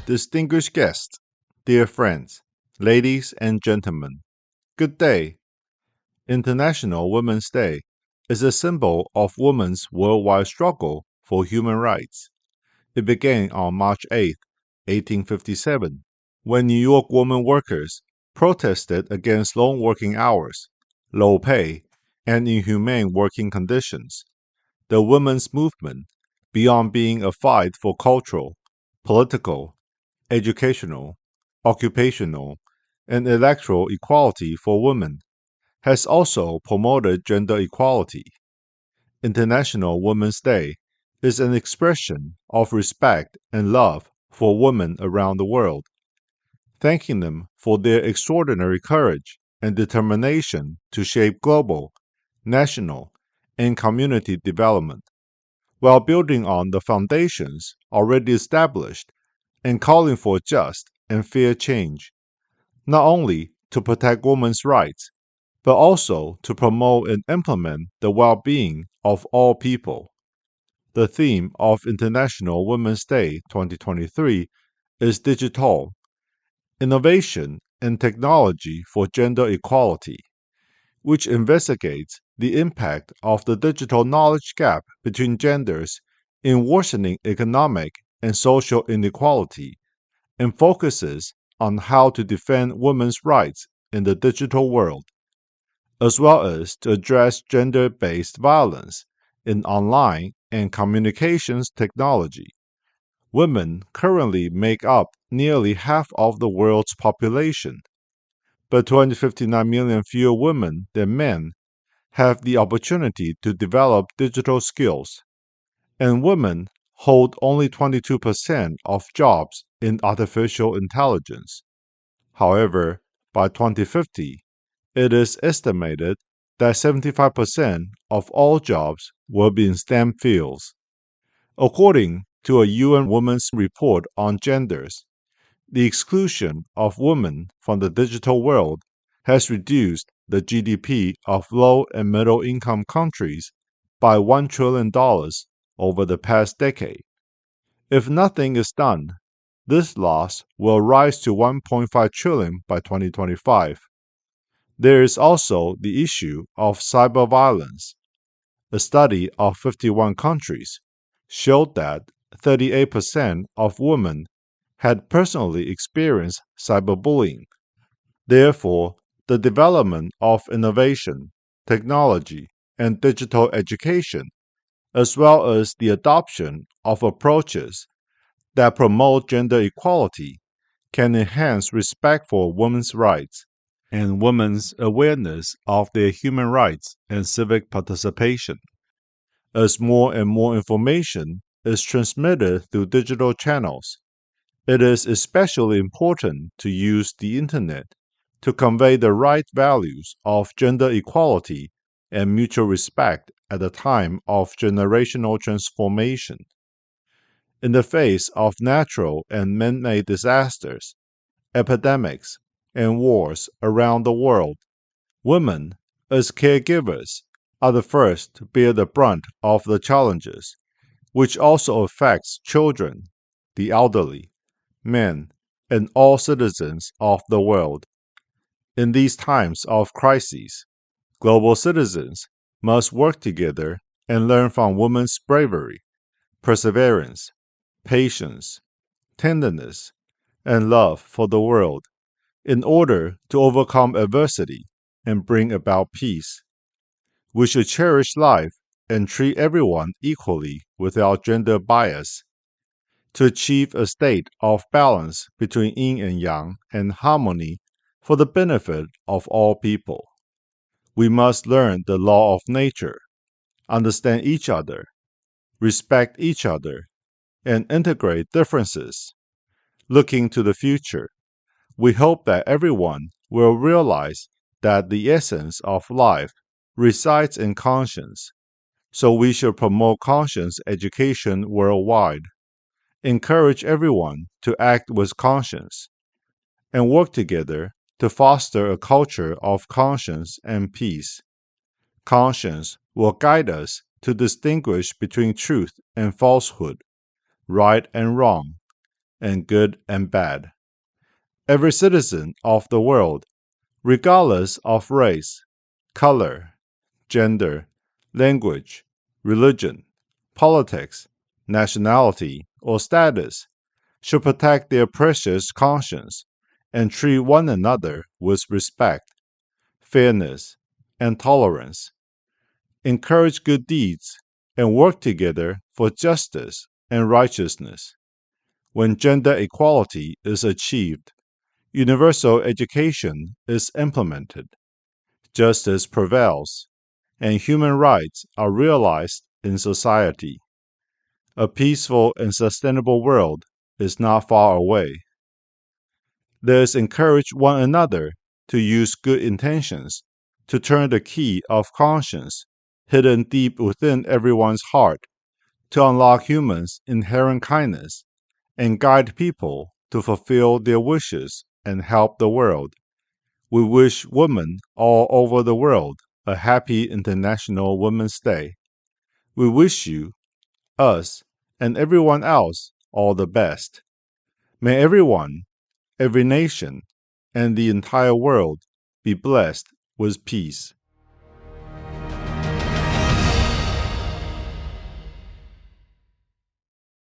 Distinguished guests, dear friends, ladies and gentlemen, good day. International Women's Day is a symbol of women's worldwide struggle for human rights. It began on March 8, 1857, when New York women workers protested against long working hours, low pay, and inhumane working conditions. The women's movement, beyond being a fight for cultural, political, educational, occupational, and electoral equality for women, has also promoted gender equality. International Women's Day is an expression of respect and love for women around the world, thanking them for their extraordinary courage and determination to shape global, national, and community development, while building on the foundations already established and calling for just and fair change, not only to protect women's rights, but also to promote and implement the well-being of all people. The theme of International Women's Day 2023 is Digital, Innovation and Technology for Gender Equality, which investigates the impact of the digital knowledge gap between genders in worsening economic and social inequality, and focuses on how to defend women's rights in the digital world, as well as to address gender-based violence in online and communications technology. Women currently make up nearly half of the world's population, but 259 million fewer women than men have the opportunity to develop digital skills, and women hold only 22% of jobs in artificial intelligence. However, by 2050, it is estimated that 75% of all jobs will be in STEM fields. According to a UN Women's Report on Genders, the exclusion of women from the digital world has reduced the GDP of low and middle income countries by $1 trillion over the past decade. If nothing is done, this loss will rise to 1.5 trillion by 2025. There is also the issue of cyber violence. A study of 51 countries showed that 38% of women had personally experienced cyberbullying. Therefore, the development of innovation, technology, and digital education, as well as the adoption of approaches that promote gender equality, can enhance respect for women's rights and women's awareness of their human rights and civic participation. As more and more information is transmitted through digital channels, it is especially important to use the Internet to convey the right values of gender equality and mutual respect at a time of generational transformation. In the face of natural and man-made disasters, epidemics, and wars around the world, women, as caregivers, are the first to bear the brunt of the challenges, which also affects children, the elderly, men, and all citizens of the world. In these times of crises, global citizens must work together and learn from women's bravery, perseverance, patience, tenderness, and love for the world in order to overcome adversity and bring about peace. We should cherish life and treat everyone equally without gender bias. To achieve a state of balance between yin and yang and harmony for the benefit of all people, we must learn the law of nature, understand each other, respect each other, and integrate differences. Looking to the future, we hope that everyone will realize that the essence of life resides in conscience, so we should promote conscience education worldwide, encourage everyone to act with conscience, and work together to foster a culture of conscience and peace. Conscience will guide us to distinguish between truth and falsehood, right and wrong, and good and bad. Every citizen of the world, regardless of race, color, gender, language, religion, politics, nationality, or status, should protect their precious conscience and treat one another with respect, fairness, and tolerance, encourage good deeds, and work together for justice and righteousness. When gender equality is achieved, universal education is implemented, justice prevails, and human rights are realized in society. A peaceful and sustainable world is not far away. Let us encourage one another to use good intentions to turn the key of conscience hidden deep within everyone's heart to unlock humans' inherent kindness and guide people to fulfill their wishes and help the world. We wish women all over the world a happy International Women's Day. We wish you, us, and everyone else all the best. May everyone, every nation, and the entire world be blessed with peace.